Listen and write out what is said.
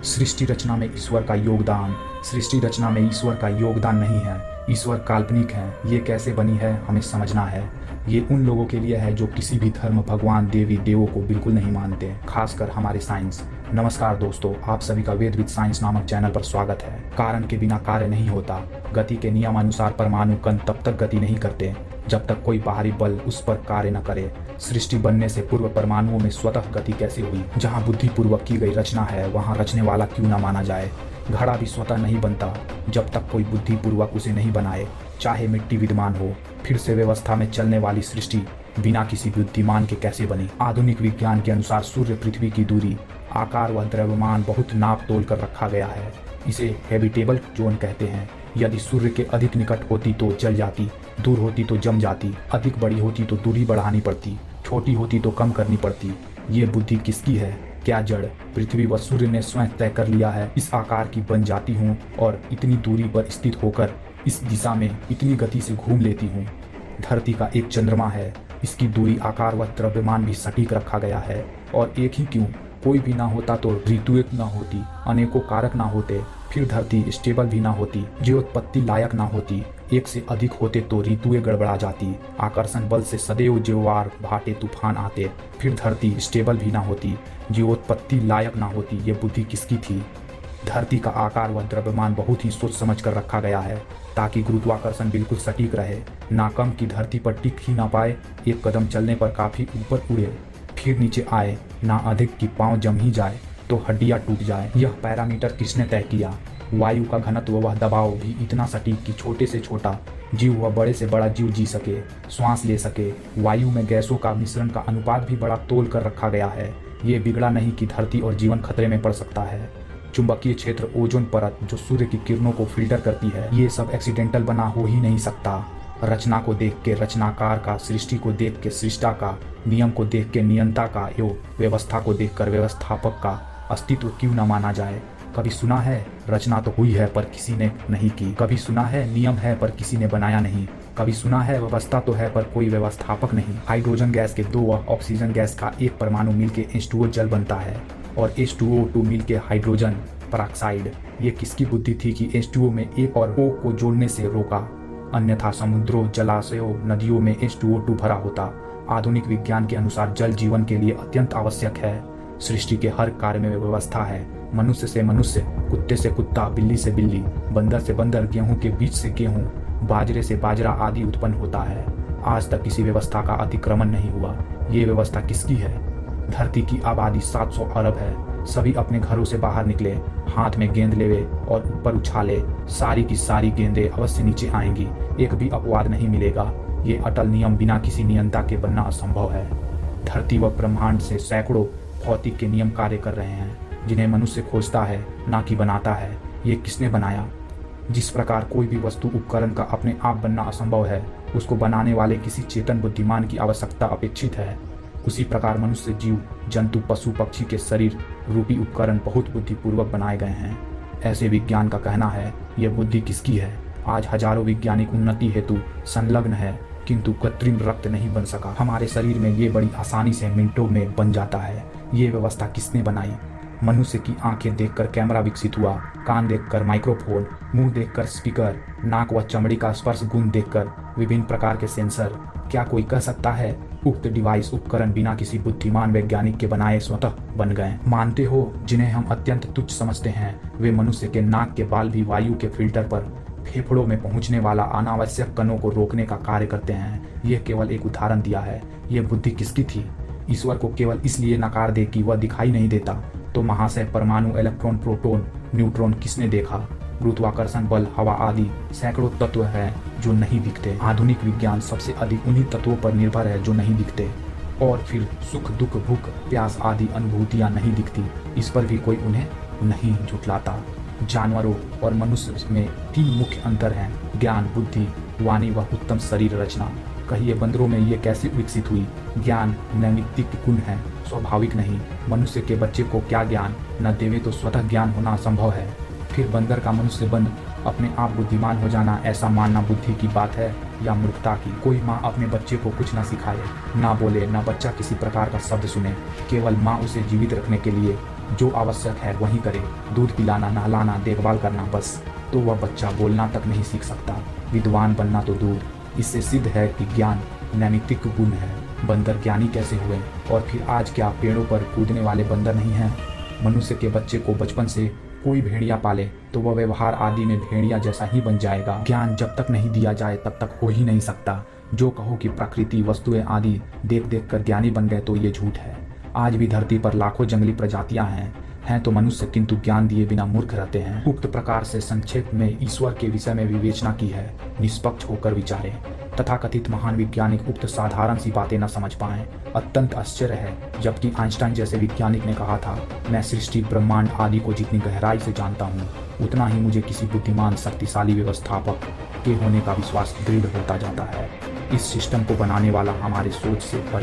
सृष्टि रचना में ईश्वर का योगदान। सृष्टि रचना में ईश्वर का योगदान नहीं है, ईश्वर काल्पनिक है। ये कैसे बनी है हमें समझना है। ये उन लोगों के लिए है जो किसी भी धर्म, भगवान, देवी देवों को बिल्कुल नहीं मानते, खासकर हमारे साइंस। नमस्कार दोस्तों, आप सभी का वेद विद साइंस नामक चैनल पर स्वागत है। कारण के बिना कार्य नहीं होता। गति के नियम अनुसार परमाणु कण तब तक गति नहीं करते जब तक कोई बाहरी बल उस पर कार्य न करे। सृष्टि बनने से पूर्व परमाणुओं में स्वतः गति कैसे हुई? जहाँ बुद्धिपूर्वक की गई रचना है वहाँ रचने वाला क्यों न माना जाए? घड़ा भी स्वतः नहीं बनता जब तक कोई बुद्धिपूर्वक उसे नहीं बनाए, चाहे मिट्टी विद्यमान हो। फिर से व्यवस्था में चलने वाली सृष्टि बिना किसी बुद्धिमान के कैसे बनी? आधुनिक विज्ञान के अनुसार सूर्य पृथ्वी की दूरी, आकार व द्रव्यमान बहुत नाप तोल कर रखा गया है। इसे हैबिटेबल जोन कहते हैं। यदि सूर्य के अधिक निकट होती तो जल जाती, दूर होती तो जम जाती, अधिक बड़ी होती तो दूरी बढ़ानी पड़ती, छोटी होती तो कम करनी पड़ती। ये बुद्धि किसकी है? क्या जड़, पृथ्वी व सूर्य ने स्वयं तय कर लिया है इस आकार की बन जाती हूँ और इतनी दूरी पर स्थित होकर इस दिशा में इतनी गति से घूम लेती हूँ? धरती का एक चंद्रमा है, इसकी दूरी, आकार व द्रव्यमान भी सटीक रखा गया है। और एक ही क्यों? कोई भी ना होता तो ऋतुएं ना होती, अनेकों कारक ना होते, फिर धरती स्टेबल भी ना होती, जीवोत्पत्ति लायक ना होती। एक से अधिक होते तो ऋतुएं गड़बड़ा जाती, आकर्षण बल से सदैव ज्वार भाटे तूफान आते, फिर धरती स्टेबल भी ना होती, जीवोत्पत्ति लायक ना होती। ये बुद्धि किसकी थी? धरती का आकार व द्रव्यमान बहुत ही सोच समझ कर रखा गया है ताकि गुरुत्वाकर्षण बिल्कुल सटीक रहे, ना कम की धरती पर टिक ही ना पाए, एक कदम चलने पर काफी ऊपर उड़े फिर नीचे आए, ना अधिक की पांव जम ही जाए तो हड्डियां टूट जाए। यह पैरामीटर किसने तय किया? वायु का घनत्व व दबाव भी इतना सटीक कि छोटे से छोटा जीव व बड़े से बड़ा जीव जी सके, श्वास ले सके। वायु में गैसों का मिश्रण का अनुपात भी बड़ा तोल कर रखा गया है। ये बिगड़ा नहीं कि धरती और जीवन खतरे में पड़ सकता है। चुंबकीय क्षेत्र, ओजोन परत जो सूर्य की किरणों को फिल्टर करती है, ये सब एक्सीडेंटल बना हो ही नहीं सकता। रचना को देख के रचनाकार का, सृष्टि को देख के सृष्टा का, नियम को देख के नियंता का, एवं व्यवस्था को देख कर व्यवस्थापक का अस्तित्व क्यों न माना जाए? कभी सुना है रचना तो हुई है पर किसी ने नहीं की? कभी सुना है नियम है पर किसी ने बनाया नहीं? कभी सुना है व्यवस्था तो है पर कोई व्यवस्थापक नहीं? हाइड्रोजन गैस के दो व ऑक्सीजन गैस का एक परमाणु मिलके H2O जल बनता है और H2O2 मिलके हाइड्रोजन परऑक्साइड। ये किसकी बुद्धि थी कि H2O में एक और O को जोड़ने से रोका? अन्यथा समुद्रों, जलाशयों, नदियों में H2O2 भरा होता। आधुनिक विज्ञान के अनुसार जल जीवन के लिए अत्यंत आवश्यक है। सृष्टि के हर कार्य में व्यवस्था है। मनुष्य से मनुष्य, कुत्ते से कुत्ता, बिल्ली से बिल्ली, बंदर से बंदर, गेहूं के बीज से गेहूं, बाजरे से बाजरा आदि उत्पन्न होता है। आज तक किसी व्यवस्था का अतिक्रमण नहीं हुआ। ये व्यवस्था किसकी है? धरती की आबादी 700 अरब है। सभी अपने घरों से बाहर निकले, हाथ में गेंद लेवे और ऊपर उछाले, सारी की सारी गेंदें अवश्य नीचे आएंगी, एक भी अपवाद नहीं मिलेगा। ये अटल नियम बिना किसी नियंता के बनना असंभव है। धरती व ब्रह्मांड से सैकड़ों भौतिक के नियम कार्य कर रहे हैं जिन्हें मनुष्य खोजता है, ना कि बनाता है। ये किसने बनाया? जिस प्रकार कोई भी वस्तु, उपकरण का अपने आप बनना असंभव है, उसको बनाने वाले किसी चेतन बुद्धिमान की आवश्यकता अपेक्षित है। उसी प्रकार मनुष्य, जीव जंतु, पशु पक्षी के शरीर रूपी उपकरण बहुत बुद्धिपूर्वक बनाए गए हैं। ऐसे विज्ञान का कहना है। यह बुद्धि किसकी है? आज हजारों वैज्ञानिक उन्नति हेतु संलग्न है किंतु कृत्रिम रक्त नहीं बन सका। हमारे शरीर में ये बड़ी आसानी से मिनटों में बन जाता है। ये व्यवस्था किसने बनाई? मनुष्य की आंखें देखकर कैमरा विकसित हुआ, कान देखकर माइक्रोफोन, मुंह देखकर स्पीकर, नाक व चमड़ी का स्पर्श गुण देखकर विभिन्न प्रकार के सेंसर। क्या कोई कह सकता है उक्त डिवाइस, उपकरण बिना किसी बुद्धिमान वैज्ञानिक के बनाए स्वतः बन गए? मानते हो जिन्हें हम अत्यंत तुच्छ समझते हैं, वे मनुष्य के नाक के बाल भी वायु के फिल्टर पर फेफड़ों में पहुंचने वाला अनावश्यक कणों को रोकने का कार्य करते हैं। यह केवल एक उदाहरण दिया है। यह बुद्धि किसकी थी? ईश्वर को केवल इसलिए नकार दे कि वह दिखाई नहीं देता, तो महाशय परमाणु, इलेक्ट्रॉन, प्रोटॉन, न्यूट्रॉन किसने देखा? गुरुत्वाकर्षण बल, हवा आदि सैकड़ों तत्व हैं जो नहीं दिखते। आधुनिक विज्ञान सबसे अधिक उन्हीं तत्वों पर निर्भर है जो नहीं दिखते। और फिर सुख, दुख, भूख, प्यास आदि अनुभूतियां नहीं दिखती, इस पर भी कोई उन्हें नहीं झुठलाता। जानवरों और मनुष्य में 3 मुख्य अंतर हैं: ज्ञान, बुद्धि, वाणी व उत्तम शरीर रचना। कहिए बंदरों में ये कैसे विकसित हुई? ज्ञान नैमित्तिक गुण है, स्वाभाविक नहीं। मनुष्य के बच्चे को क्या ज्ञान न देवे तो स्वतः ज्ञान होना असंभव है। फिर बंदर का मनुष्य बन अपने आप बुद्धिमान हो जाना, ऐसा मानना बुद्धि की बात है या मूर्खता की? कोई माँ अपने बच्चे को कुछ ना सिखाए, ना बोले, ना बच्चा किसी प्रकार का शब्द सुने, केवल माँ उसे जीवित रखने के लिए जो आवश्यक है वही करे, दूध पिलाना, नहलाना, देखभाल करना, बस, तो वह बच्चा बोलना तक नहीं सीख सकता। विद्वान बनना तो दूर, इससे सिद्ध है कि ज्ञान नैमित्तिक गुण है। बंदर ज्ञानी कैसे हुए? और फिर आज क्या पेड़ों पर कूदने वाले बंदर नहीं हैं? मनुष्य के बच्चे को बचपन से कोई भेड़िया पाले तो वह व्यवहार आदि में भेड़िया जैसा ही बन जाएगा। ज्ञान जब तक नहीं दिया जाए तब तक हो ही नहीं सकता। जो कहो कि प्रकृति, वस्तुएं आदि देख देख कर ज्ञानी बन गए तो ये झूठ है। आज भी धरती पर लाखों जंगली प्रजातियां हैं तो मनुष्य, किंतु ज्ञान दिए बिना मूर्ख रहते हैं। उक्त प्रकार से संक्षेप में ईश्वर के विषय में विवेचना की है। निष्पक्ष होकर विचारें। तथाकथित महान वैज्ञानिक उक्त साधारण सी बातें न समझ पाएं, अत्यंत आश्चर्य है। जबकि आइंस्टाइन जैसे वैज्ञानिक ने कहा था, मैं सृष्टि, ब्रह्मांड आदि को जितनी गहराई से जानता हूँ उतना ही मुझे किसी बुद्धिमान, शक्तिशाली व्यवस्थापक के होने का विश्वास दृढ़ होता जाता है। इस सिस्टम को बनाने वाला हमारे सोच से परे